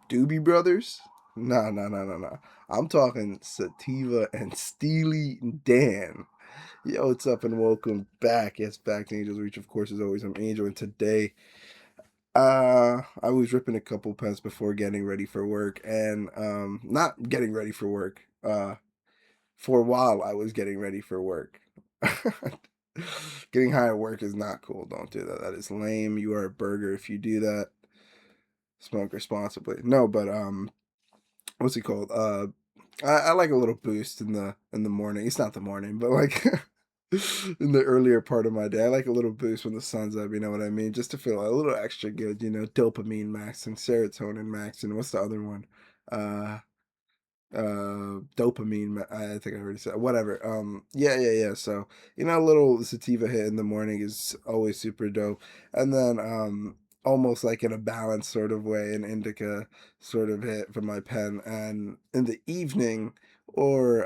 Doobie Brothers? No, no, no, no, no. I'm talking Sativa and Steely Dan. Yo, what's up and welcome back. Yes, back to Angel's Reach. Of course, as always, I'm Angel, and today, I was ripping a couple pens before getting ready for work, and not getting ready for work. For a while, I was getting ready for work. Getting high at work is not cool. Don't do that. That is lame. You are a burger if you do that. Smoke responsibly. No, but what's it called? I like a little boost in the morning. It's not the morning, but like in the earlier part of my day, I like a little boost when the sun's up. You know what I mean? Just to feel a little extra good. You know, dopamine max and serotonin max, and what's the other one? Uh, dopamine. I think I already said whatever. Yeah. So a little sativa hit in the morning is always super dope, and then almost like in a balanced sort of way, an indica sort of hit from my pen, and in the evening. Or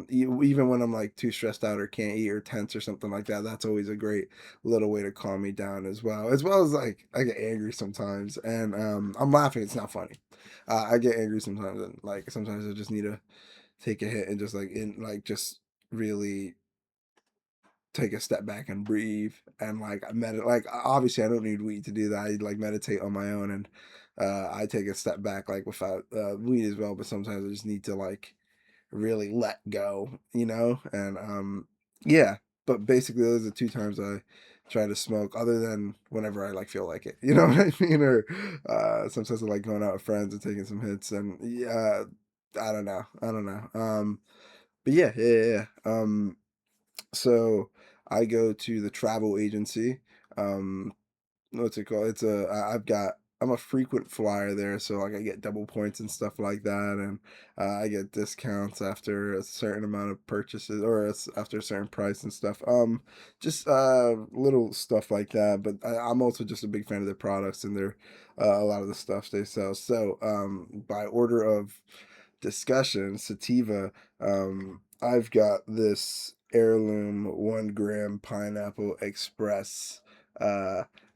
even when I'm like too stressed out or can't eat or tense or something like that, that's always a great little way to calm me down as well. As well as like I get angry sometimes, and I'm laughing. It's not funny. I get angry sometimes, and like sometimes I just need to take a hit and just just really take a step back and breathe and like I medit like obviously I don't need weed to do that. I like meditate on my own, and I take a step back like without weed as well. But sometimes I just need to like really let go, and yeah. But basically, those are the two times I try to smoke, other than whenever I like feel like it. You know what I mean? Or sometimes I like going out with friends and taking some hits, and yeah, I don't know. But yeah. So I go to the travel agency. Um, what's it called? I'm a frequent flyer there, so like I get double points and stuff like that, and I get discounts after a certain amount of purchases or after a certain price and stuff. Just little stuff like that. But I'm also just a big fan of their products and their a lot of the stuff they sell. So by order of discussion, sativa, I've got this heirloom 1 gram pineapple express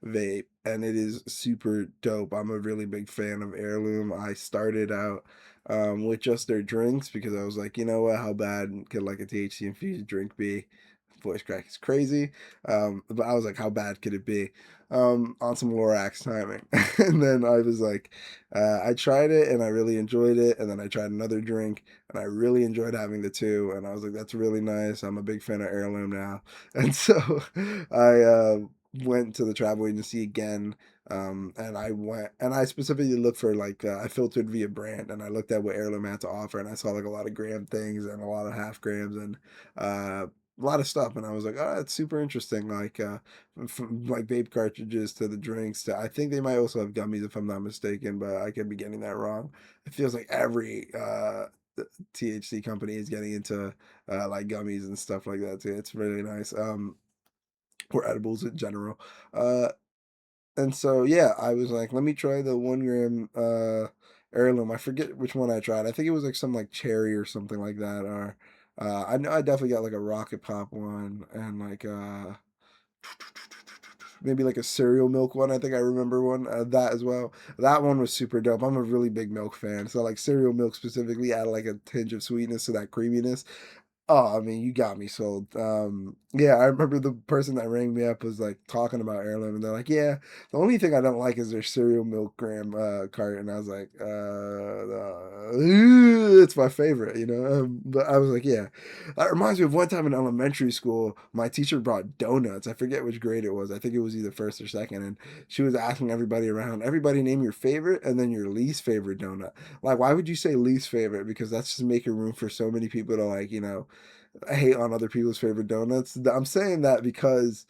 vape, and it is super dope. I'm a really big fan of heirloom. I started out with just their drinks because I was like, you know what, how bad could like a THC infused drink be? Voice crack is crazy. But I was like, how bad could it be? On some Lorax timing. And then I was like, I tried it and I really enjoyed it. And then I tried another drink and I really enjoyed having the two. And I was like, that's really nice. I'm a big fan of heirloom now. And so I went to the travel agency again. And I went and I specifically looked for like I filtered via brand, and I looked at what heirloom had to offer, and I saw like a lot of gram things and a lot of half grams and a lot of stuff, and I was like, oh, that's super interesting. Like from like vape cartridges to the drinks to I think they might also have gummies if I'm not mistaken, but I could be getting that wrong. It feels like every THC company is getting into like gummies and stuff like that too. It's really nice. Or edibles in general. Uh and so yeah, I was like, let me try the 1 gram heirloom. I forget which one I tried. I think it was like some like cherry or something like that. Or I know I definitely got like a rocket pop one, and like maybe like a cereal milk one. I think I remember one that as well. That one was super dope. I'm a really big milk fan, so like cereal milk specifically added like a tinge of sweetness to that creaminess. Oh, I mean, you got me sold. Yeah, I remember the person that rang me up was like talking about heirloom, and they're like, "Yeah, the only thing I don't like is their cereal milk gram cart." And I was like, "It's my favorite," you know. But I was like, "Yeah." That reminds me of one time in elementary school, my teacher brought donuts. I forget which grade it was. I think it was either first or second, and she was asking everybody around, "Everybody name your favorite and then your least favorite donut." Like, why would you say least favorite? Because that's just making room for so many people to like, hate on other people's favorite donuts. I'm saying that because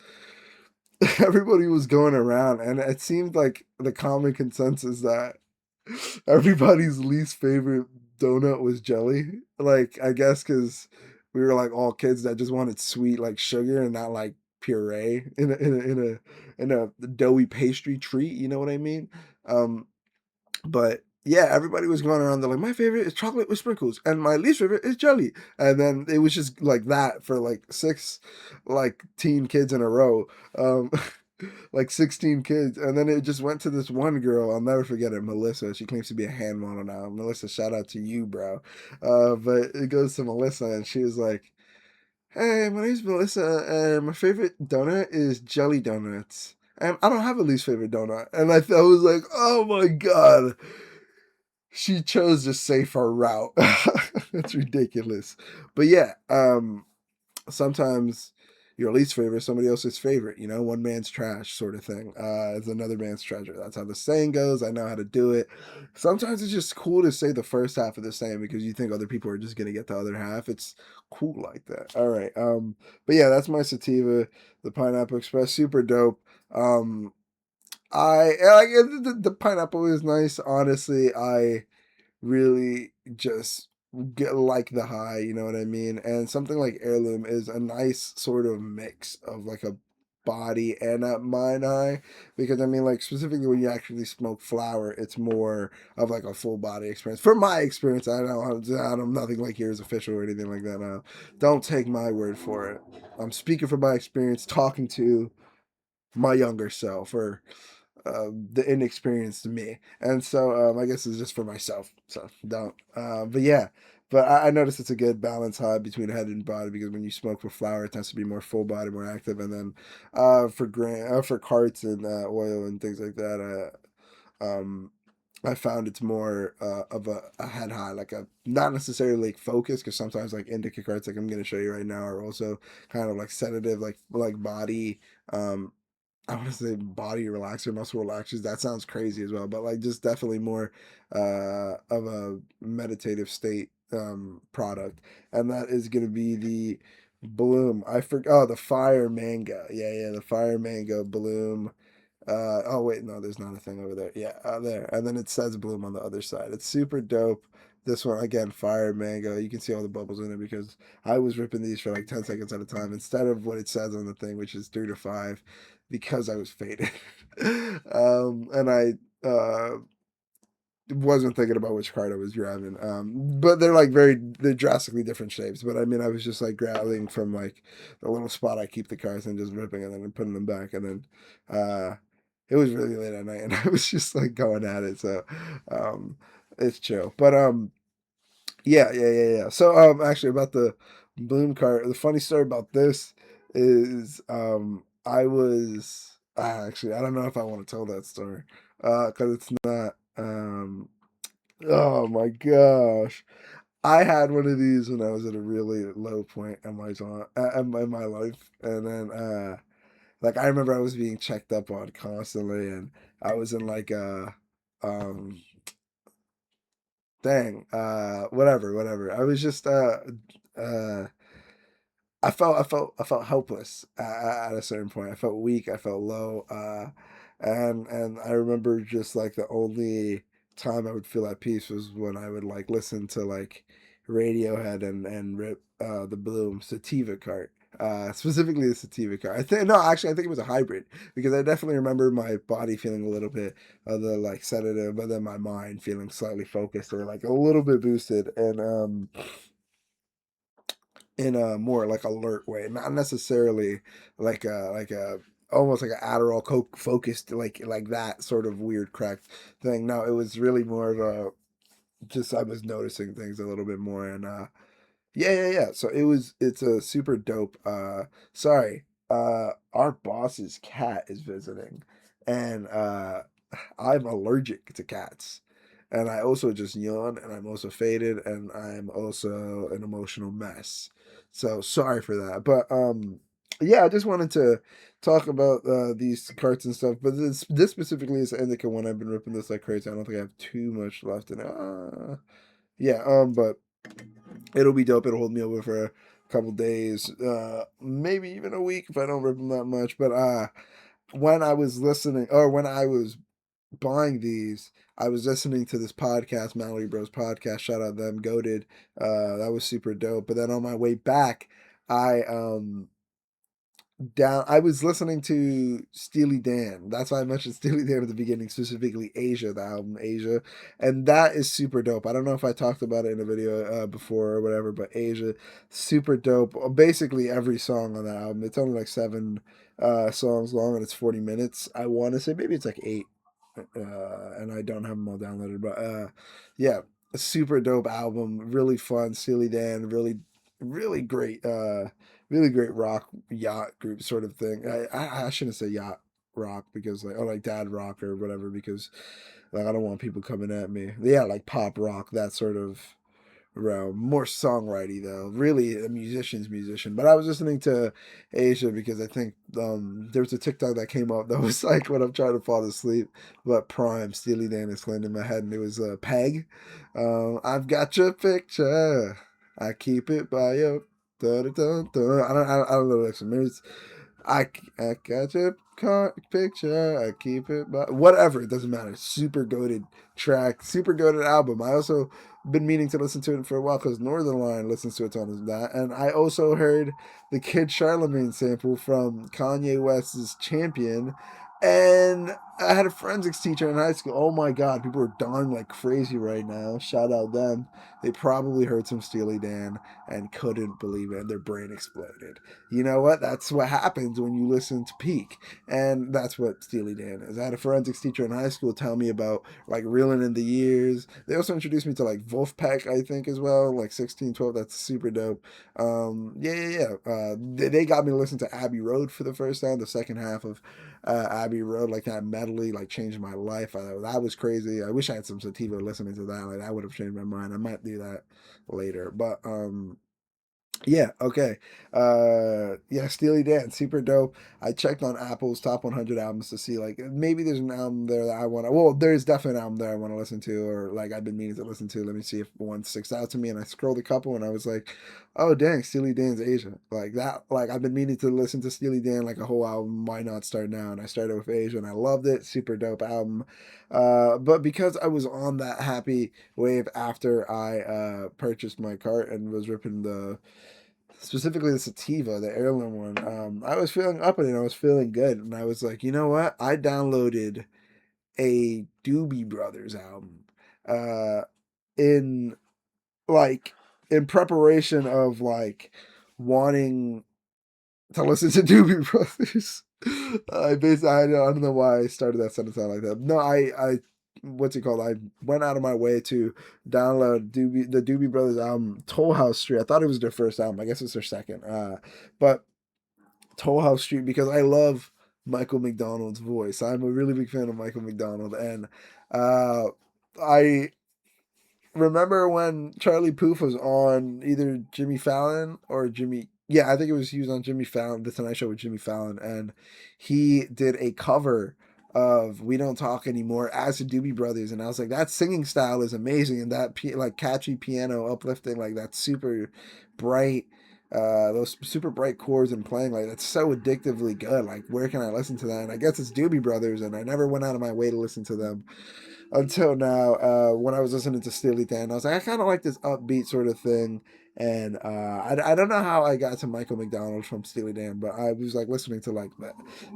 everybody was going around, and it seemed like the common consensus that everybody's least favorite donut was jelly. Like, I guess because we were like all kids that just wanted sweet, like sugar, and not like puree in a doughy pastry treat. You know what I mean? Um, but yeah, everybody was going around. They're like, my favorite is chocolate with sprinkles, and my least favorite is jelly. And then it was just like that for like six, like teen kids in a row. Um, like 16 kids. And then it just went to this one girl. I'll never forget it, Melissa. She claims to be a hand model now. Melissa, shout out to you, bro. But it goes to Melissa, and she was like, "Hey, my name's Melissa, and my favorite donut is jelly donuts. And I don't have a least favorite donut." And I was like, "Oh my god, she chose the safer route." That's ridiculous. But yeah, sometimes your least favorite is somebody else's favorite. You know, one man's trash sort of thing. Is another man's treasure. That's how the saying goes. I know how to do it. Sometimes it's just cool to say the first half of the saying because you think other people are just gonna get the other half. It's cool like that. All right. But yeah, that's my sativa, the Pineapple Express, super dope. I like the pineapple is nice. Honestly, I really just get like the high, you know what I mean? And something like heirloom is a nice sort of mix of like a body and a mind high, because I mean, like, specifically when you actually smoke flower, it's more of like a full body experience. For my experience, I don't nothing like here is official or anything like that. Don't take my word for it. I'm speaking from my experience, talking to my younger self, or the inexperienced me. And so I guess it's just for myself. So don't. But yeah, but I noticed it's a good balance high between head and body, because when you smoke with flower, it tends to be more full body, more active. And then for carts and oil and things like that, I found it's more of a head high, like a not necessarily like focus, because sometimes like indica carts, like I'm gonna show you right now, are also kind of like sedative, like body. I want to say body relaxer, muscle relaxers. That sounds crazy as well, but like just definitely more of a meditative state product, and that is going to be the Bloom. I forgot. Oh, the Fire Mango. Yeah, yeah, the Fire Mango Bloom. Oh wait, no, there's not a thing over there. Yeah, there, and then it says Bloom on the other side. It's super dope. This one again, Fire Mango. You can see all the bubbles in it because I was ripping these for like 10 seconds at a time instead of what it says on the thing, which is 3 to 5, because I was faded. And I wasn't thinking about which card I was grabbing. But they're drastically different shapes. But I mean, I was just like grabbing from like the little spot I keep the cards and just ripping and then putting them back. And then it was really late at night and I was just like going at it. So um, it's chill. But yeah, yeah, yeah, yeah. So actually about the Bloom card, the funny story about this is I was actually, I don't know if I want to tell that story because it's not oh my gosh. I had one of these when I was at a really low point in in my life, and then like I remember I was being checked up on constantly, and I was in like a um thing, whatever. I was just uh I felt helpless at a certain point. I felt weak. I felt low. And I remember just like the only time I would feel at peace was when I would like listen to like Radiohead and rip the Bloom Sativa cart. Specifically the Sativa cart. I think no, actually I think it was a hybrid, because I definitely remember my body feeling a little bit of the like sedative, but then my mind feeling slightly focused or like a little bit boosted. And in a more like alert way, not necessarily like a almost like an Adderall Coke focused like that sort of weird crack thing. No, it was really more of a just I was noticing things a little bit more. And yeah, yeah, yeah. So it's a super dope. Sorry, our boss's cat is visiting, and I'm allergic to cats. And I also just yawn, and I'm also faded, and I'm also an emotional mess. So sorry for that. But yeah, I just wanted to talk about these carts and stuff. But this specifically is an indica one. I've been ripping this like crazy. I don't think I have too much left in it. Yeah, but it'll be dope. It'll hold me over for a couple days, maybe even a week if I don't rip them that much. But when I was listening, or when I was buying these, I was listening to this podcast, Mallory Bros podcast. Shout out them, goated. That was super dope. But then on my way back, I down. I was listening to Steely Dan. That's why I mentioned Steely Dan at the beginning, specifically Asia, the album Asia, and that is super dope. I don't know if I talked about it in a video before or whatever, but Asia, super dope. Basically every song on that album. It's only like seven songs long and it's 40 minutes. I want to say maybe it's like eight, and I don't have them all downloaded, but yeah, a super dope album. Really fun. Steely Dan, really great. Really great rock yacht group sort of thing. I shouldn't say yacht rock because like, oh, like dad rock or whatever, because like I don't want people coming at me. Yeah, like pop rock, that sort of realm. More songwriting though. Really a musician's musician. But I was listening to Asia because I think there was a TikTok that came up that was like when I'm trying to fall asleep, but Prime, Steely Dan is playing in my head, and it was Peg. I've got your picture. I keep it by your da, da, da, da. I don't know the next one. Maybe it's I got your picture. I keep it by whatever. It doesn't matter. Super goaded track. Super goaded album. I also been meaning to listen to it for a while because Northern Line listens to a ton of that, and I also heard the Kid Charlemagne sample from Kanye West's Champion. And I had a forensics teacher in high school. Oh my god, people are dying like crazy right now. Shout out them. They probably heard some Steely Dan and couldn't believe it, and their brain exploded. You know what? That's what happens when you listen to Peak. And that's what Steely Dan is. I had a forensics teacher in high school tell me about like reeling in the years. They also introduced me to like Wolfpack, I think, as well, like 1612. That's super dope. Yeah. They got me to listen to Abbey Road for the first time. The second half of Abbey Road, like that medley, like changed my life. That was crazy. I wish I had some sativa listening to that. Like that would have changed my mind. I might do that later. But yeah, okay. Yeah, Steely Dan, super dope. I checked on Apple's top 100 albums to see like maybe there's an album there that I want to. Well, there's definitely an album there I want to listen to, or like I've been meaning to listen to. Let me see if one sticks out to me. And I scrolled a couple, and I was like, oh dang, Steely Dan's Asia, like that. Like I've been meaning to listen to Steely Dan like a whole album. Why not start now? And I started with Asia, and I loved it. Super dope album. But because I was on that happy wave after I purchased my cart and was ripping the specifically the sativa, the heirloom one. I was feeling up and I was feeling good, and I was like, you know what? I downloaded a Doobie Brothers album, uh, in like in preparation of like wanting to listen to Doobie Brothers. I don't know why I started that sentence out like that. No, what's it called? I went out of my way to download the Doobie Brothers album, Toll House Street. I thought it was their first album. I guess it's their second. But Toll House Street because I love Michael McDonald's voice. I'm a really big fan of Michael McDonald, and uh, I remember when Charlie Puth was on either Jimmy Fallon or Jimmy. Yeah, I think he was on Jimmy Fallon, the Tonight Show with Jimmy Fallon, and he did a cover of "We Don't Talk Anymore" as the Doobie Brothers, and I was like, that singing style is amazing, and that like catchy piano, uplifting, like that super bright, those super bright chords and playing like that's so addictively good. Like, where can I listen to that? And I guess it's Doobie Brothers, and I never went out of my way to listen to them until now. When I was listening to Steely Dan, I was like, I kind of like this upbeat sort of thing. And I don't know how I got to Michael McDonald from Steely Dan, but I was like listening to like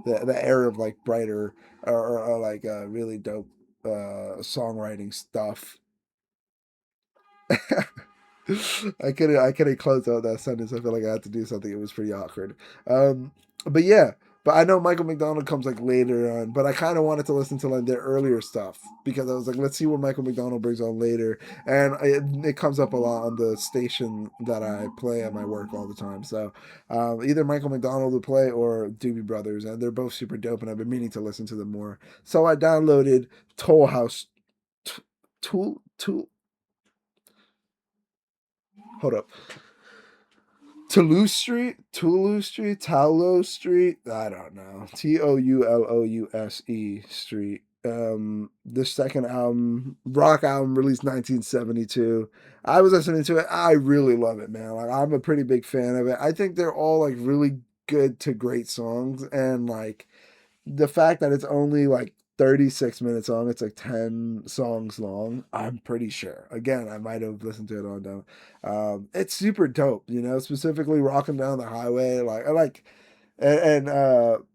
the era of like brighter or like really dope songwriting stuff. I couldn't close out that sentence. I feel like I had to do something. It was pretty awkward. Um, but yeah, but I know Michael McDonald comes like later on. But I kind of wanted to listen to like their earlier stuff because I was like, let's see what Michael McDonald brings on later, and it comes up a lot on the station that I play at my work all the time. So either Michael McDonald will play or Doobie Brothers, and they're both super dope, and I've been meaning to listen to them more. So I downloaded Toll House. Tool. Hold up. Toulouse Street. I don't know. Toulous Street. The second album, rock album, released 1972. I was listening to it. I really love it, man. Like I'm a pretty big fan of it. I think they're all like really good to great songs, and like the fact that it's only like 36 minutes long, it's like 10 songs long. I'm pretty sure. Again, I might have listened to it on down. It's super dope, specifically Rocking Down the Highway. Like, I like. And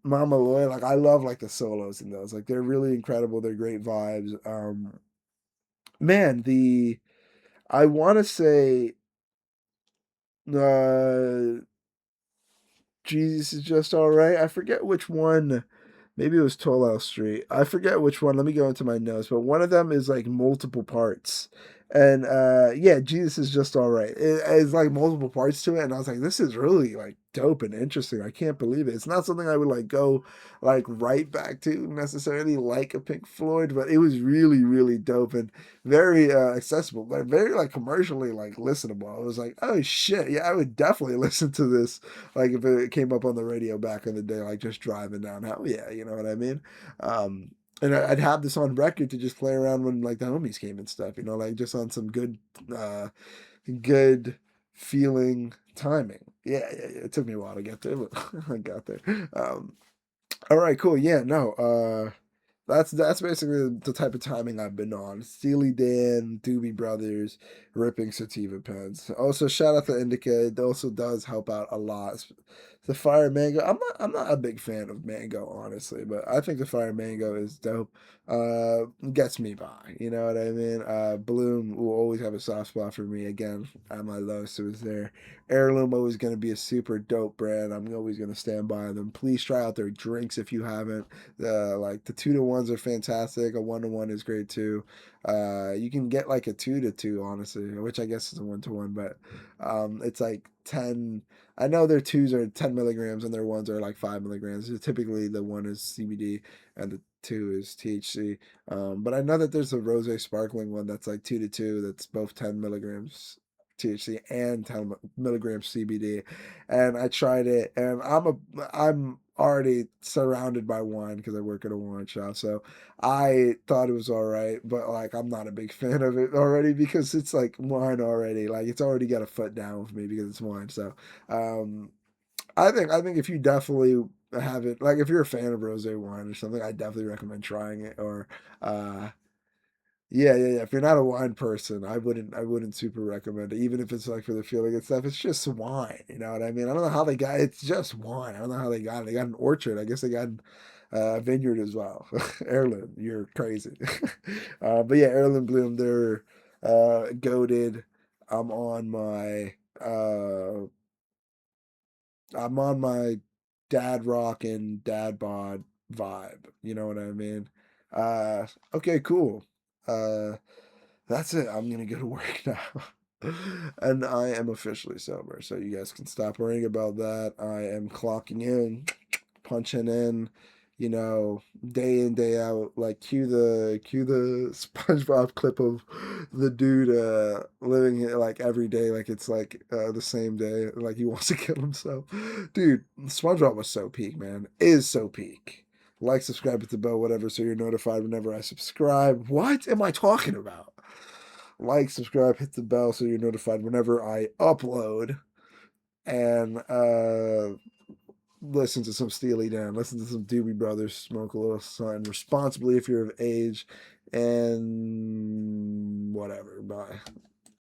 Mama Loy, like I love like the solos in those. Like they're really incredible. They're great vibes. Man, the I want to say uh Jesus is just all right. I forget which one. Maybe it was Toll Street. I forget which one. Let me go into my notes. But one of them is like multiple parts. And yeah, Jesus is just all right. It's like multiple parts to it. And I was like, this is really like dope and interesting. I can't believe it. It's not something I would like go like right back to necessarily like a Pink Floyd, but it was really, really dope and very accessible, but very like commercially like listenable. I was like, oh shit, yeah, I would definitely listen to this like if it came up on the radio back in the day, like just driving down. Hell yeah, you know what I mean? Um, and I'd have this on record to just play around when like the homies came and stuff, you know, like just on some uh, good feeling timing. Yeah, yeah, yeah. It took me a while to get there, but I got there. All right, cool. Yeah, no. That's basically the type of timing I've been on. Steely Dan, Doobie Brothers, ripping sativa pens. Also, shout out to Indica. It also does help out a lot. The Fire Mango. I'm not a big fan of mango, honestly, but I think the Fire Mango is dope. Gets me by. You know what I mean? Bloom will always have a soft spot for me. Again, at my lowest, it was there. Heirloom always going to be a super dope brand. I'm always going to stand by them. Please try out their drinks if you haven't. Like the 2-to-1s are fantastic. A 1-to-1 is great too. You can get like a 2-to-2, honestly, which I guess is a 1-to-1, but it's like 10. I know their twos are 10 milligrams and their ones are like 5 milligrams. Typically, the one is CBD and the two is THC. But I know that there's a rose sparkling one that's like 2-to-2. That's both 10 milligrams THC and 10 milligrams CBD, and I tried it, and I'm already surrounded by wine because I work at a wine shop, so I thought it was all right, but like I'm not a big fan of it already because it's like wine already, like it's already got a foot down with me because it's wine. So um, I think if you definitely have it, like if you're a fan of rosé wine or something, I definitely recommend trying it. Or uh, yeah, yeah, yeah. If you're not a wine person, I wouldn't super recommend it, even if it's like for the feeling and stuff. It's just wine, you know what I mean? I don't know how they got it's just wine. I don't know how they got it. They got an orchard. I guess they got a vineyard as well. Heirloom, you're crazy. But yeah, Heirloom Bloom, they're goaded. I'm on my uh I'm on my dad rock and dad bod vibe. You know what I mean? Okay, cool. Uh that's it. I'm gonna go to work now. And I am officially sober, so you guys can stop worrying about that. I am clocking in, punching in, day in, day out. Like cue the SpongeBob clip of the dude living it like every day, like it's like the same day, like he wants to kill himself. Dude, SpongeBob was so peak, man. Is so peak. Like, subscribe, hit the bell, whatever, so you're notified whenever I subscribe. What am I talking about? Like, subscribe, hit the bell so you're notified whenever I upload. And listen to some Steely Dan, listen to some Doobie Brothers, smoke a little sun responsibly if you're of age, and whatever. Bye.